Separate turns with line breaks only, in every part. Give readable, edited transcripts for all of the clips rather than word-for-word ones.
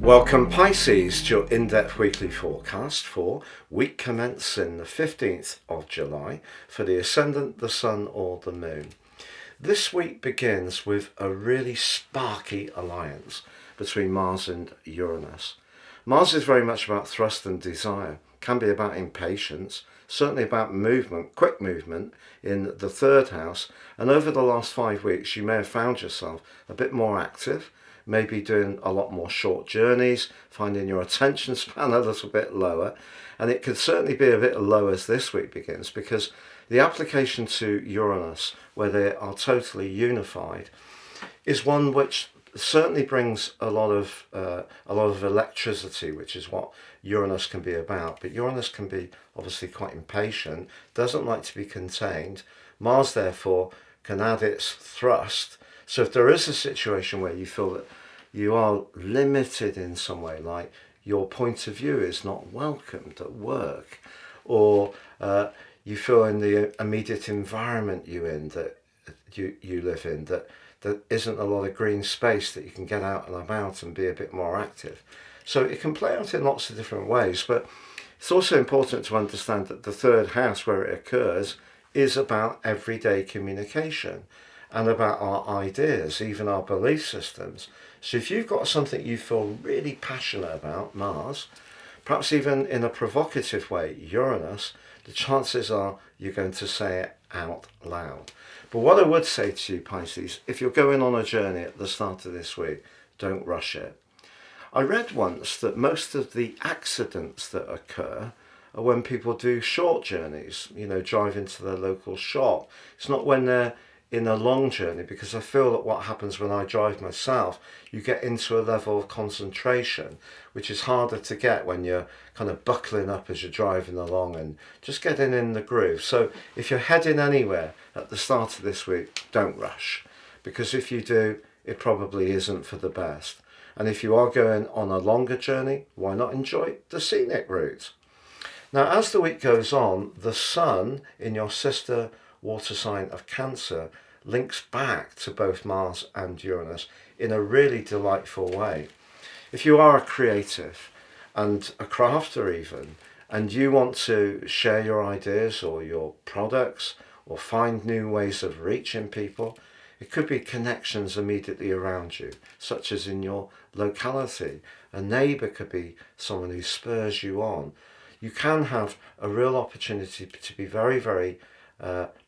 Welcome Pisces to your in-depth weekly forecast for week commencing the 15th of July for the ascendant, the sun or the moon. This week begins with a really sparky alliance between Mars and Uranus. Mars is very much about thrust and desire, can be about impatience, certainly about movement, quick movement in the third house, and over the last 5 weeks you may have found yourself a bit more active, maybe doing a lot more short journeys, finding your attention span a little bit lower, and it could certainly be a bit low as this week begins because the application to Uranus, where they are totally unified, is one which certainly brings a lot of electricity, which is what Uranus can be about. But Uranus can be obviously quite impatient, doesn't like to be contained. Mars therefore can add its thrust. So if there is a situation where you feel that you are limited in some way, like your point of view is not welcomed at work, or you feel in the immediate environment you live in that there isn't a lot of green space that you can get out and about and be a bit more active. So it can play out in lots of different ways, but it's also important to understand that the third house where it occurs is about everyday communication and about our ideas, even our belief systems. So if you've got something you feel really passionate about, Mars, perhaps even in a provocative way, Uranus, the chances are you're going to say it out loud. But what I would say to you, Pisces, if you're going on a journey at the start of this week, don't rush it. I read once that most of the accidents that occur are when people do short journeys, drive into their local shop. It's not when they're in a long journey, because I feel that what happens when I drive myself, you get into a level of concentration, which is harder to get when you're kind of buckling up as you're driving along and just getting in the groove. So if you're heading anywhere at the start of this week, don't rush, because if you do, it probably isn't for the best. And if you are going on a longer journey, why not enjoy the scenic route? Now, as the week goes on, the sun in your sister water sign of Cancer links back to both Mars and Uranus in a really delightful way. If you are a creative and a crafter even, and you want to share your ideas or your products or find new ways of reaching people, it could be connections immediately around you, such as in your locality. A neighbour could be someone who spurs you on. You can have a real opportunity to be very, very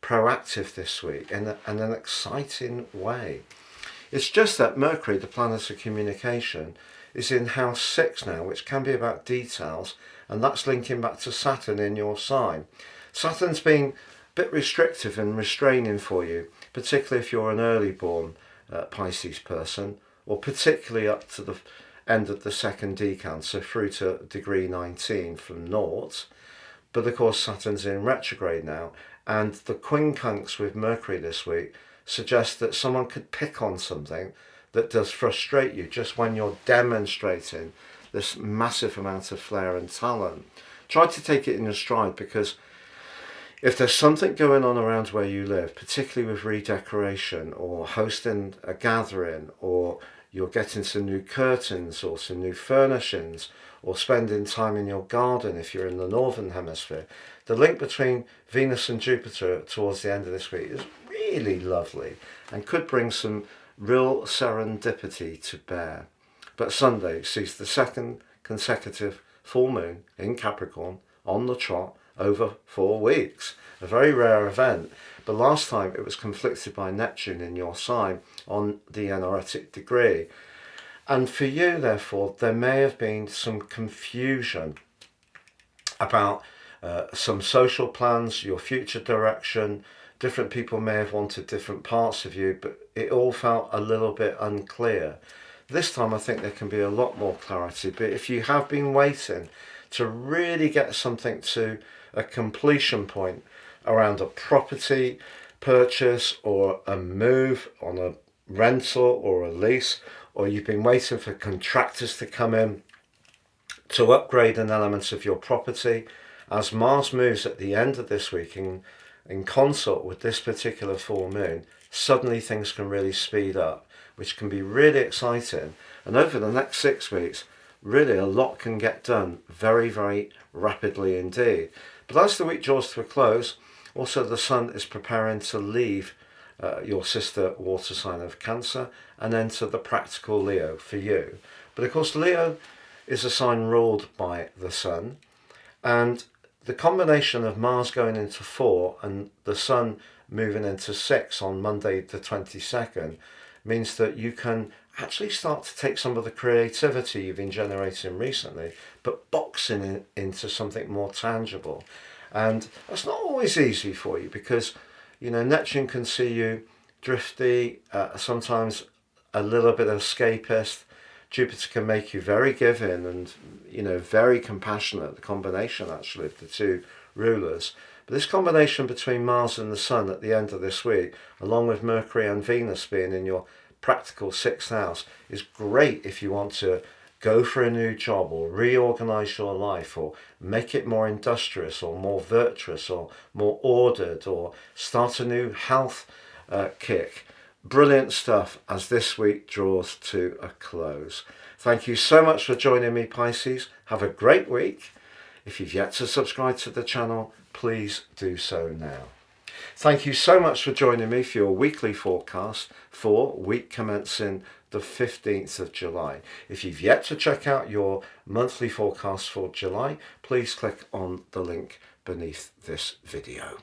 proactive this week in an exciting way. It's just that Mercury, the planet of communication, is in house 6 now, which can be about details, and that's linking back to Saturn in your sign. Saturn's been a bit restrictive and restraining for you, particularly if you're an early born Pisces person, or particularly up to the end of the second decan, so through to degree 19 from naught. But of course Saturn's in retrograde now, and the quincunx with Mercury this week suggests that someone could pick on something that does frustrate you just when you're demonstrating this massive amount of flair and talent. Try to take it in your stride, because if there's something going on around where you live, particularly with redecoration or hosting a gathering, or you're getting some new curtains or some new furnishings, or spending time in your garden if you're in the northern hemisphere, the link between Venus and Jupiter towards the end of this week is really lovely and could bring some real serendipity to bear. But Sunday sees the second consecutive full moon in Capricorn on the trot over 4 weeks. A very rare event, but last time it was conflicted by Neptune in your sign on the enoretic degree. And for you, therefore, there may have been some confusion about some social plans, your future direction. Different people may have wanted different parts of you, but it all felt a little bit unclear. This time I think there can be a lot more clarity, but if you have been waiting to really get something to a completion point around a property purchase or a move on a rental or a lease, or you've been waiting for contractors to come in to upgrade an element of your property, as Mars moves at the end of this week in consort with this particular full moon, suddenly things can really speed up, which can be really exciting. And over the next 6 weeks, really a lot can get done very, very rapidly indeed. But as the week draws to a close, also the Sun is preparing to leave your sister water sign of Cancer and enter the practical Leo for you. But of course Leo is a sign ruled by the Sun, and the combination of Mars going into 4 and the Sun moving into 6 on Monday the 22nd means that you can actually start to take some of the creativity you've been generating recently, but boxing it into something more tangible. And that's not always easy for you because, you know, Neptune can see you drifty, sometimes a little bit escapist. Jupiter can make you very giving and, you know, very compassionate, the combination actually of the two rulers. But this combination between Mars and the Sun at the end of this week, along with Mercury and Venus being in your practical 6th house, is great if you want to go for a new job or reorganize your life or make it more industrious or more virtuous or more ordered or start a new health kick. Brilliant stuff as this week draws to a close. Thank you so much for joining me, Pisces. Have a great week. If you've yet to subscribe to the channel, please do so now. Thank you so much for joining me for your weekly forecast for week commencing the 15th of July. If you've yet to check out your monthly forecast for July, please click on the link beneath this video.